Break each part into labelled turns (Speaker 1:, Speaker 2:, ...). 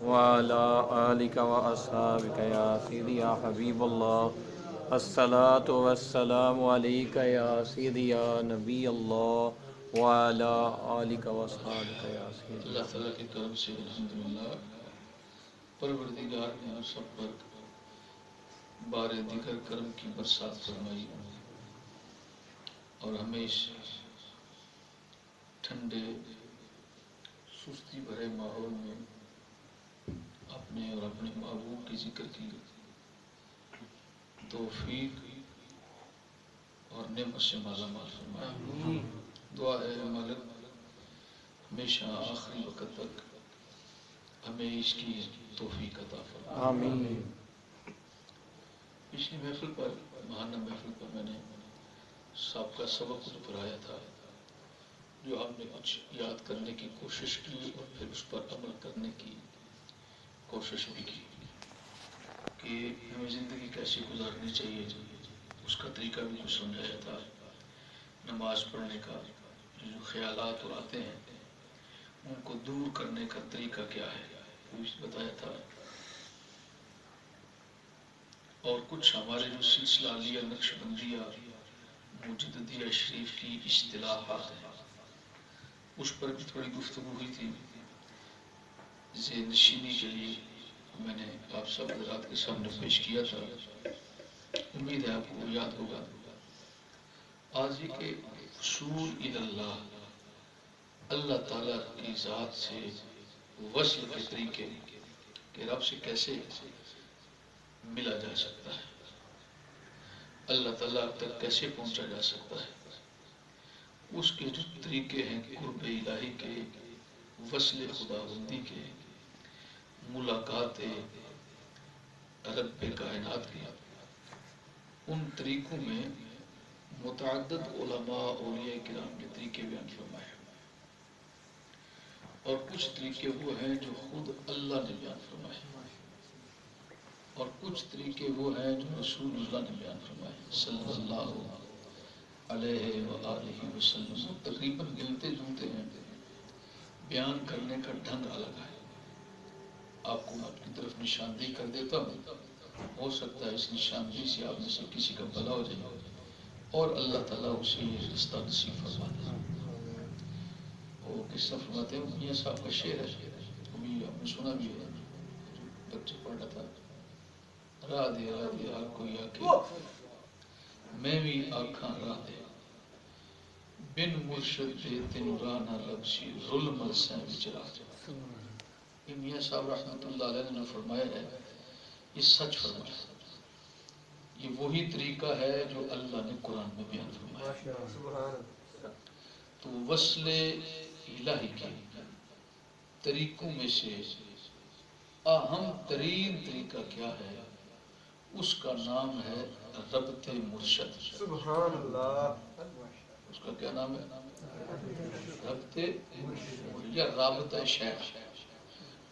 Speaker 1: وعلى آلك وأصحابك يا سيدي يا حبيب الله. الصلاة والسلام عليك يا سيدي يا نبي الله وعلى آلك وأصحابك يا سيدي.
Speaker 2: اللہ تعالیٰ کے کرم سے الحمدللہ پروردگار نے ہم سب پر بار دیگر کرم کی برسات فرمائی اور ہمیں اس ٹھنڈے سستی بھرے ماحول میں اپنے اور اپنے محبوب کے ذکر کی توفیق اور نعمت سے مالا مال فرمائے. دعا ہے مالک ہمیشہ آخری وقت تک ہمیں اس کی توفیق عطا فرمائے.
Speaker 1: آمین.
Speaker 2: پچھلی محفل پر ماہانہ محفل پر میں نے سابقہ سبق کچھ پڑھایا تھا جو ہم نے کچھ یاد کرنے کی کوشش کی اور پھر اس پر عمل کرنے کی کوشش بھی کی کہ ہمیں زندگی کیسے گزارنی چاہیے. اس کا طریقہ بھی کچھ سمجھایا تھا. نماز پڑھنے کا جو خیالات اور آتے ہیں ان کو دور کرنے کا طریقہ کیا ہے وہ بھی بتایا تھا. اور کچھ ہمارے جو سلسلہ علیہ نقش بندیہ مجددیہ شریف کی اصطلاحات ہیں اس پر بھی تھوڑی گفتگو ہوئی تھی. ذہن نشینی کے لیے میں نے آپ سب حضرات کے سامنے پیش کیا تھا. امید ہے آپ کو یاد ہوگا. آج یہ کہ وصول الی اللہ اللہ تعالیٰ کی ذات سے وصل کے طریقے کہ رب سے کیسے ملا جا سکتا ہے, اللہ تعالیٰ تک کیسے پہنچا جا سکتا ہے, اس کے جو طریقے ہیں قرب الہی کے, وصل خداوندی کے, ملاقات رب کائنات کے, ان طریقوں میں متعدد علماء اولیاء کرام کے طریقے بیان فرمائے اور کچھ طریقے وہ ہیں جو خود اللہ نے بیان فرمائے اور کچھ طریقے وہ ہیں جو رسول اللہ نے بیان فرمائے صلی اللہ علیہ وآلہ وسلم. تقریباً گنتے جنتے ہیں, بیان کرنے کا ڈھنگ الگ ہے. آپ کو آپ کی طرف نشاندہی کر دیتا ہوں, ہو سکتا ہے اس نشاندہی سے آپ میں سے کسی کا بھلا ہو جائے اور اللہ تعالیٰ اسے یہ رستہ نصیب فرما دے. وہ کس طرح فرماتے ہیں, میاں صاحب کا شعر ہے, ابھی آپ نے سنا بھی ہے, بچے پڑھ رہا تھا, راہ دے ہر کوئی آ کے میں بھی آنکھاں راہ دے بن مرشد دے تین راہ نہ لبسی ظلم سے بچرا. یہ میاں صاحب رحمۃ اللہ علیہ نے فرمایا ہے, یہ سچ فرمایا. یہ وہی طریقہ ہے جو اللہ نے قرآن میں بیان فرمایا. تو وصل الہی کے طریقوں میں سے اہم ترین طریقہ کیا ہے, اس کا نام ہے ربط مرشد. سبحان اللہ. اس کا کیا نام ہے؟ ربط یا رابطہ شیخ.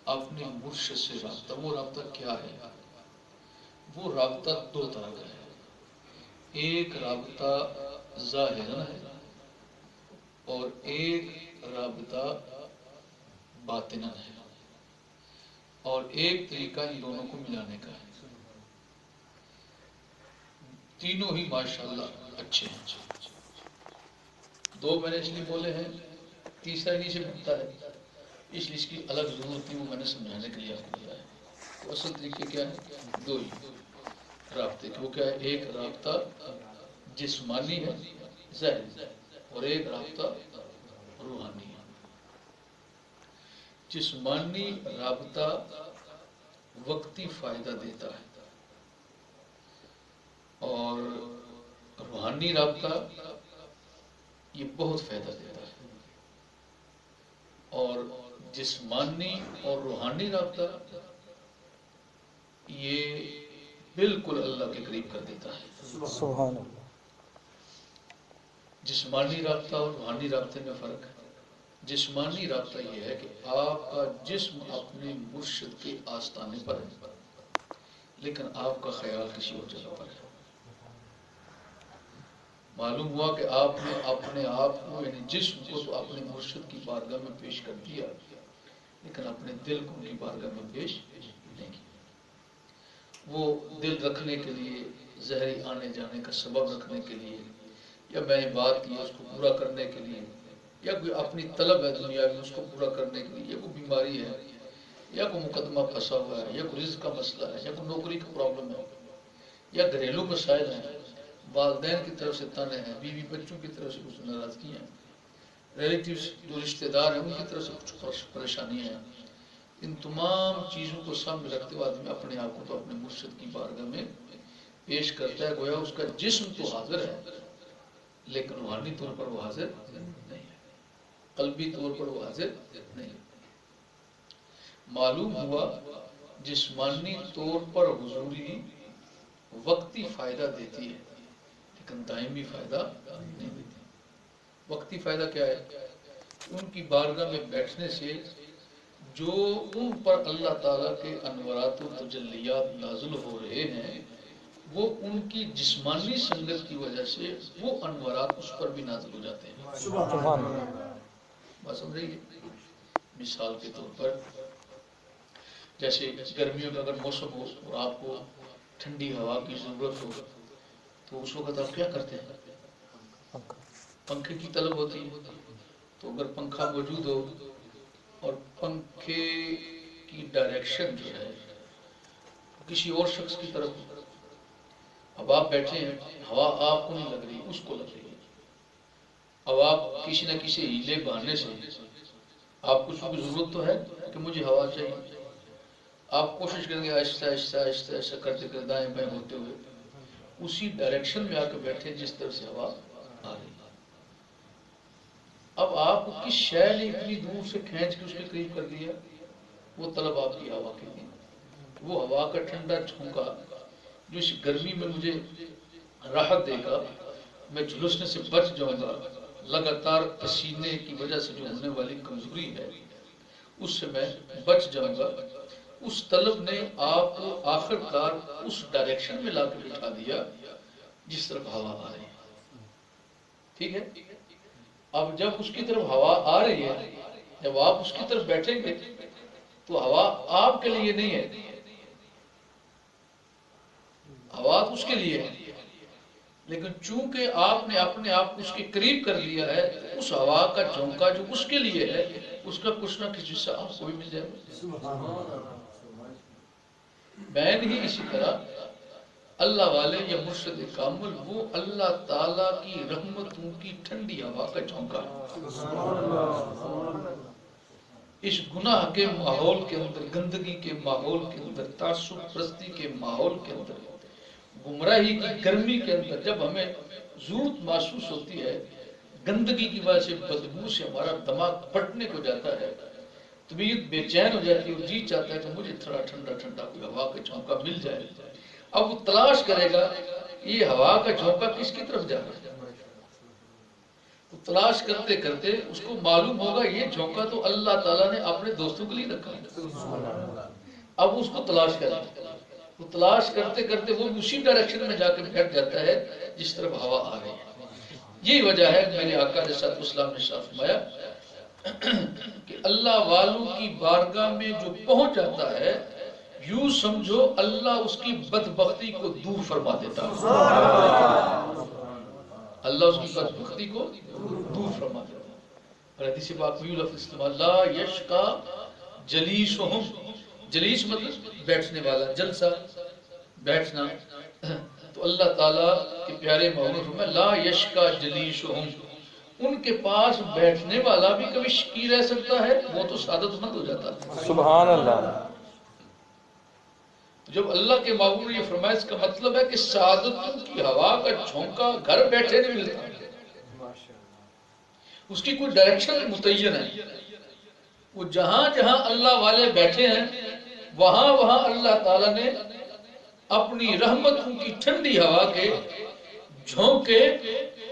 Speaker 2: اپنے مرشد سے رابطہ. وہ رابطہ کیا ہے؟ وہ رابطہ دو طرح کا ہے. ایک رابطہ ظاہراً ہے اور ایک رابطہ باطناً ہے, اور ایک طریقہ ان دونوں کو ملانے کا ہے. تینوں ہی ماشاءاللہ اچھے ہیں. دو میں نے اس لیے بولے ہیں, تیسرا انہیں سے بنتا ہے, اس لیے اس کی الگ ضرورت تھی, وہ میں نے سمجھانے کے لیے آپ کو بتایا. تو اصل طریقے کیا ہے؟ دو ہی رابطے. وہ کیا ہے؟ ایک رابطہ جسمانی ہے ظاہری, اور ایک رابطہ روحانی ہے. جسمانی رابطہ وقتی فائدہ دیتا ہے اور روحانی رابطہ یہ بہت فائدہ دیتا ہے. اور جسمانی اور روحانی رابطہ یہ بالکل اللہ کے قریب کر دیتا ہے.
Speaker 1: سبحان اللہ.
Speaker 2: جسمانی رابطہ اور روحانی رابطے میں فرق ہے. جسمانی رابطہ یہ ہے کہ آپ کا جسم اپنے مرشد کے آستانے پر ہے لیکن آپ کا خیال کسی اور جگہ پر ہے. معلوم ہوا کہ آپ نے اپنے آپ کو یعنی جسم کو تو اپنے مرشد کی بارگاہ میں پیش کر دیا, لیکن اپنے دل کو ان کی بارگاہ میں پیش نہیں کیا۔ وہ دل رکھنے کے لیے، زہری آنے جانے کا سبب رکھنے کے لیے، یا میں نے بات کی اس کو پورا کرنے کے لیے، یا کوئی اپنی طلب ہے دنیا میں اس کو پورا کرنے کے لیے، یا کوئی بیماری ہے، یا کوئی مقدمہ پھنسا ہوا ہے، یا کوئی رزق کا مسئلہ ہے، یا کوئی نوکری کا پرابلم ہے، یا گھریلو مسائل ہیں، والدین کی طرف سے تانے ہیں، بیوی بچوں کی طرف سے کچھ ناراضگی ہیں، ریلیٹیوز جو رشتہ دار ہیں ان کی طرف سے کچھ پریشانیاں ہیں، ان تمام چیزوں کو سامنے رکھتے ہوئے آدمی اپنے آپ کو تو اپنے مرشد کی بارگاہ میں پیش کرتا ہے، گویا اس کا جسم تو حاضر ہے لیکن روحانی طور پر وہ حاضر نہیں ہے، قلبی طور پر وہ حاضر نہیں ہے۔ معلوم ہوا جسمانی طور پر حضوری وقتی فائدہ دیتی ہے لیکن دائمی فائدہ نہیں دیتی۔ وقتی فائدہ کیا ہے؟ ان کی بارگاہ میں بیٹھنے سے جو ان پر اللہ تعالیٰ کے انوارات و تجلیات نازل ہو رہے ہیں وہ ان کی جسمانی سنگت کی وجہ سے وہ انوارات اس پر بھی نازل ہو جاتے ہیں۔ سبحان اللہ۔ بات سمجھ رہی ہے؟ مثال کے طور پر جیسے گرمیوں کا اگر موسم ہو اور آپ کو ٹھنڈی ہوا کی ضرورت ہو تو اس وقت آپ کیا کرتے ہیں؟ پنکھے کی طلب ہوتی ہے۔ تو اگر پنکھا موجود ہو اور پنکھے کی ڈائریکشن جو ہے کسی اور شخص کی طرف ہو، اب آپ بیٹھے ہیں، ہوا آپ کو نہیں لگ رہی، اس کو لگ رہی ہے، اب آپ کسی نہ کسی ہیلے بہانے سے آپ کو کی ضرورت تو ہے کہ مجھے ہوا چاہیے، آپ کوشش کریں گے آہستہ آہستہ آہستہ آہستہ کرتے کرتے دائیں بائیں ہوتے ہوئے اسی ڈائریکشن میں آ کے بیٹھے جس طرف سے ہوا آ رہی ہے۔ اب آپ کو کس شے نے اتنی دور سے کھینچ کے اس کے قریب کر دیا؟ وہ طلب آپ کی ہوا کی تھی، وہ ہوا کا ٹھنڈا جھونکا جو اس گرمی میں مجھے راحت دے گا، میں جھلسنے سے بچ جاؤں گا، لگاتار پسینے کی وجہ سے جو ہونے والی کمزوری ہے اس سے میں بچ جاؤں گا۔ اس طلب نے آپ کو آخر کار اس ڈائریکشن میں لا کے بٹھا دیا جس طرف ہوا آ رہی ہے، ٹھیک ہے؟ اب جب اس کی طرف ہوا آ رہی ہے، جب آپ اس کی طرف بیٹھیں گے تو ہوا آپ کے لیے نہیں ہے، ہوا اس کے لیے ہے، لیکن چونکہ آپ نے اپنے آپ کو اس کے قریب کر لیا ہے اس ہوا کا جھونکا جو اس کے لیے ہے اس کا کچھ نہ کچھ حصہ آپ کو بھی مل جائے گا۔ بین ہی اسی طرح اللہ والے یا مرشد کامل وہ اللہ تعالیٰ کی رحمتوں کی ٹھنڈی ہوا کا جھونکا ہے۔ اس گناہ کے ماحول کے اندر، گندگی کے ماحول کے اندر، تعصب پرستی کے ماحول کے اندر، گمراہی کی گرمی کے اندر جب ہمیں ضرورت محسوس ہوتی ہے، گندگی کی وجہ سے بدبو سے ہمارا دماغ پھٹنے کو جاتا ہے، طبیعت بے چین ہو جاتی ہے اور جی چاہتا ہے کہ مجھے تھوڑا ٹھنڈا ٹھنڈا کوئی ہوا کا جھونکا مل جائے۔ اب وہ تلاش کرے گا یہ ہوا کا جھونکا کس کی طرف جا رہا ہے، وہ تلاش کرتے کرتے اس کو معلوم ہوگا یہ جھونکا تو اللہ تعالیٰ نے اپنے دوستوں کے لیے رکھا ہے۔ اب اس کو تلاش کرے گا، وہ تلاش کرتے کرتے وہ اسی ڈائریکشن میں جا کے بیٹھ جاتا ہے جس طرف ہوا آ رہی ہے۔ یہی وجہ ہے میرے آقا علیہ السلام نے شاہ فرمایا کہ اللہ والوں کی بارگاہ میں جو پہنچ جاتا ہے یوں سمجھو اللہ اس کی بدبختی کو دور فرما دیتا ہے، اللہ اس کی بدبختی کو دور فرما دیتا ہے۔ اور حدیث پاک میں لفظ استعمال لا یشقا جلیسہم، جلیس مطلب بیٹھنے والا، جلسہ بیٹھنا، تو اللہ تعالیٰ کے پیارے محمد میں لا یشقا جلیسہم، ان کے پاس بیٹھنے والا بھی کبھی شقی رہ سکتا ہے، وہ تو سعادت مند ہو جاتا ہے۔
Speaker 1: سبحان اللہ۔
Speaker 2: جب اللہ کے محبوب نے یہ فرمایا اس کا مطلب ہے کہ سعادتوں کی ہوا کا جھونکا گھر بیٹھے نہیں ملتا، اس کی کوئی ڈائریکشن متعین ہے، وہ جہاں جہاں اللہ والے بیٹھے ہیں وہاں وہاں اللہ تعالیٰ نے اپنی رحمتوں کی ٹھنڈی ہوا کے جھونکے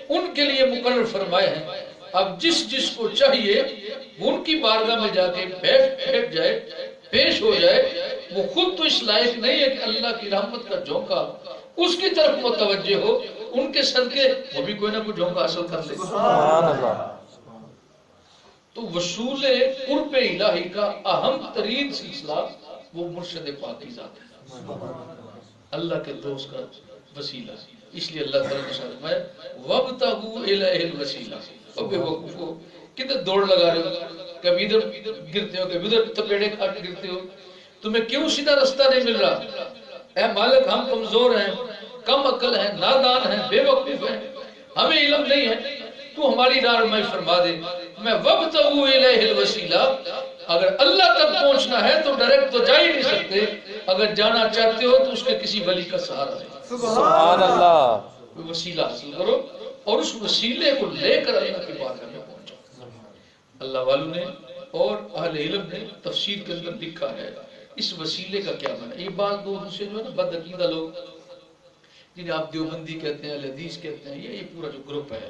Speaker 2: ان کے لیے مقرر فرمائے ہیں۔ اب جس جس کو چاہیے وہ ان کی بارگاہ میں جا کے بیٹھ جائے، پیش ہو جائے، وہ خود تو اس لائق نہیں ہے کہ اللہ کی رحمت کا جھونکا اس کی طرف متوجہ ہو، ان کے صدقے وہ بھی کوئی نہ کوئی جھونکا حاصل کر لے۔ تو وصول قرب الہی کا اہم ترین سلسلہ وہ مرشد پاکیزہ ہے، اللہ کے دوست کا وسیلہ. اس لیے اللہ تعالیٰ نے فرمایا وَابْتَغُوا إِلَيْهِ الْوَسِيلَةَ. اور بے وقوفو کدھر دوڑ لگا رہے ہو، کبھی ادھر گرتے ہو کبھی ادھر تپیڑے کھا کے گرتے ہو، تمہیں کیوں سیدھا رستہ نہیں مل رہا؟ اے مالک ہم کمزور ہیں، کم عقل ہیں، نادان ہیں، بے وقوف ہیں، ہمیں علم نہیں ہے، تو ہماری رہنمائی فرما دے. میں وَابْتَغُوا إِلَيْهِ الْوَسِيلَةَ، اگر اللہ تک پہنچنا ہے تو ڈائریکٹ تو جا ہی نہیں سکتے، اگر جانا چاہتے ہو تو اس کے کسی ولی کا سہارا ہے.
Speaker 1: سبحان اللہ.
Speaker 2: کوئی وسیلہ حاصل کرو اور اس وسیلے کو لے کر اللہ کی بارگاہ میں پہنچو. اللہ والوں نے اور اہل علم نے تفسیر کے اندر لکھا ہے اس وسیلے کا کیا معنی. یہ بات دو دوسرے جو ہے نا بد عقیدہ لوگ جنہیں آپ دیوبندی کہتے ہیں، اہل حدیث کہتے ہیں، یہ پورا جو گروپ ہے،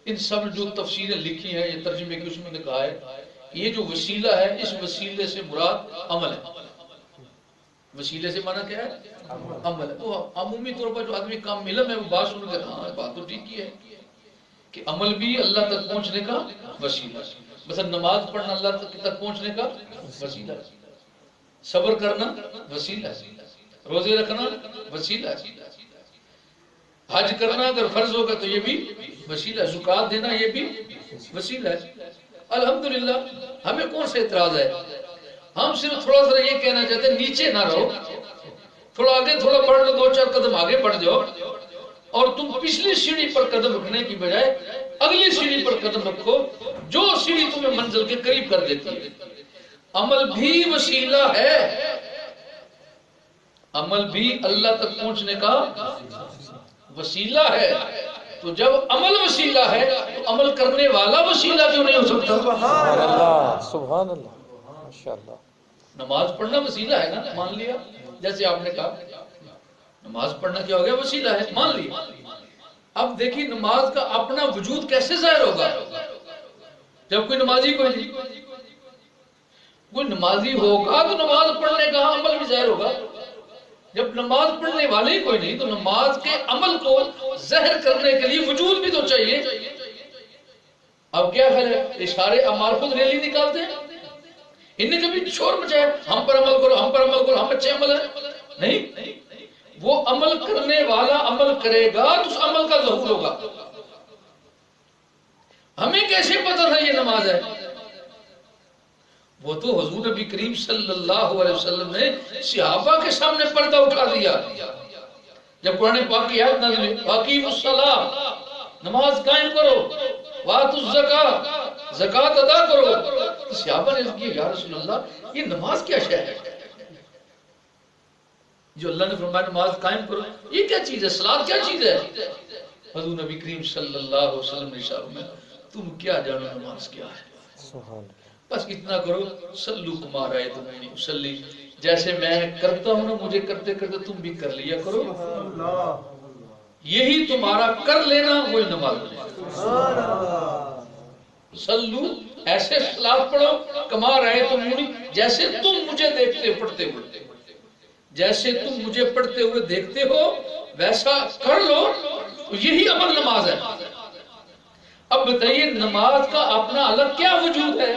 Speaker 2: ان سب جو تفسیریں لکھی ہیں یہ ترجمے کی اس میں نے کہا ہے یہ جو وسیلہ ہے اس وسیلے سے مراد عمل ہے. وسیلے سے معنی کیا ہے؟ عمل ہے. وہ عمومی طور پر جو آدمی کام علم ہے وہ بات سن کے ہاں بات تو ٹھیک ہی ہے کہ عمل بھی اللہ تک پہنچنے کا وسیلہ ہے. مثلا نماز پڑھنا اللہ تک پہنچنے کا وسیلہ ہے، صبر کرنا وسیلہ ہے، روزے رکھنا وسیلہ ہے، حج کرنا اگر فرض ہوگا تو یہ بھی وسیلہ ہے، زکات دینا یہ بھی وسیلہ ہے. الحمدللہ ہمیں کون سا اعتراض ہے؟ ہم صرف تھوڑا سا یہ کہنا چاہتے ہیں نیچے نہ رہو، تھوڑا آگے تھوڑا بڑھ لو، 2-4 قدم آگے بڑھ جاؤ اور تم پچھلی سیڑھی پر قدم رکھنے کی بجائے اگلی سیڑھی پر قدم رکھو جو سیڑھی تمہیں منزل کے قریب کر دیتی ہے. عمل بھی وسیلہ ہے، عمل بھی اللہ تک پہنچنے کا وسیلہ ہے. تو جب عمل وسیلہ ہے تو عمل کرنے والا وسیلہ کیوں نہیں ہو سکتا؟
Speaker 1: سبحان اللہ سبحان اللہ ماشاءاللہ.
Speaker 2: نماز پڑھنا وسیلہ ہے نا، مان لیا. جیسے آپ نے کہا نماز پڑھنا کیا ہو گیا؟ وسیلہ ہے، مان لیا. اب دیکھیے نماز کا اپنا وجود کیسے ظاہر ہوگا جب کوئی نمازی کوئی نمازی ہوگا تو نماز پڑھنے کا عمل بھی ظاہر ہوگا. جب نماز پڑھنے والے ہی کوئی نہیں تو نماز کے عمل کو ظاہر کرنے کے لیے وجود بھی تو چاہیے. اب کیا خیال ہے اشارے اعمال خود ریلی نکالتے ہیں؟ انہیں کبھی شور مچایا ہم پر عمل کرو ہم پر عمل کرو ہم اچھے عمل ہے؟ نہیں، وہ عمل کرنے والا عمل کرے گا تو اس عمل کا ظہور ہوگا. ہمیں کیسے پتہ تھا یہ نماز ہے؟ وہ تو حضور نبی کریم صلی اللہ علیہ وسلم نے صحابہ کے سامنے پردہ اٹھا دیا. جب قرآن پاک کی آیت نازل ہوئی واقیموا الصلاۃ، نماز قائم کرو، وآتوا الزکاۃ، زکات ادا کرو، تو صحابہ نے کہا یا رسول اللہ یہ نماز کیا شے ہے جو اللہ نے فرمایا نماز قائم کرو؟ یہ کیا چیز ہے؟ صلاۃ کیا چیز ہے؟ حضور نبی کریم صلی اللہ علیہ وسلم نے ارشاد فرمایا تم کیا جانو نماز کیا ہے؟ بس اتنا کرو صلو کما رأیتمونی اصلی، جیسے میں کرتا ہوں نا مجھے کرتے کرتے تم بھی کر لیا کرو. یہی تمہارا کر لینا وہی نماز ہے. صلو ایسے صلاۃ پڑھو کما رأیتمونی جیسے تم مجھے دیکھتے پڑھتے ہوئے، جیسے تم مجھے پڑھتے ہوئے دیکھتے ہو ویسا کر لو، یہی عمل نماز ہے. اب بتائیے نماز کا اپنا الگ کیا وجود ہے؟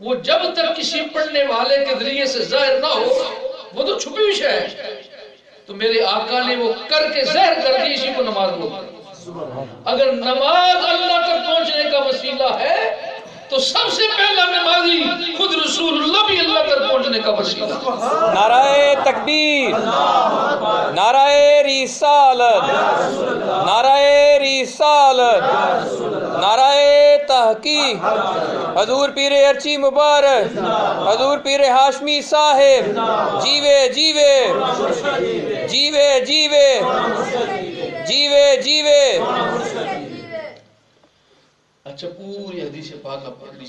Speaker 2: وہ جب تک کسی پڑھنے والے کے ذریعے سے ظاہر نہ ہو وہ تو چھپی ہوئی شے ہے. تو میرے آقا نے وہ کر کے ظاہر کر دی، اسی کو نماز بولتے ہیں. اگر نماز اللہ تک پہنچنے کا وسیلہ ہے تو سب سے پہلا نمازی خود رسول اللہ بھی اللہ تک پہنچنے کا وسیلہ.
Speaker 1: نعرہ تکبیر، نعرہ رسالت، نعرہ رسالت، نعرہ تحقیق. حضور پیر ارچی مبارک، حضور پیر ہاشمی صاحب جیوے جیوے جیوے جیوے جیوے جیوے.
Speaker 2: اچھا پوری حدیث پاک آپ پڑھ لیجیے.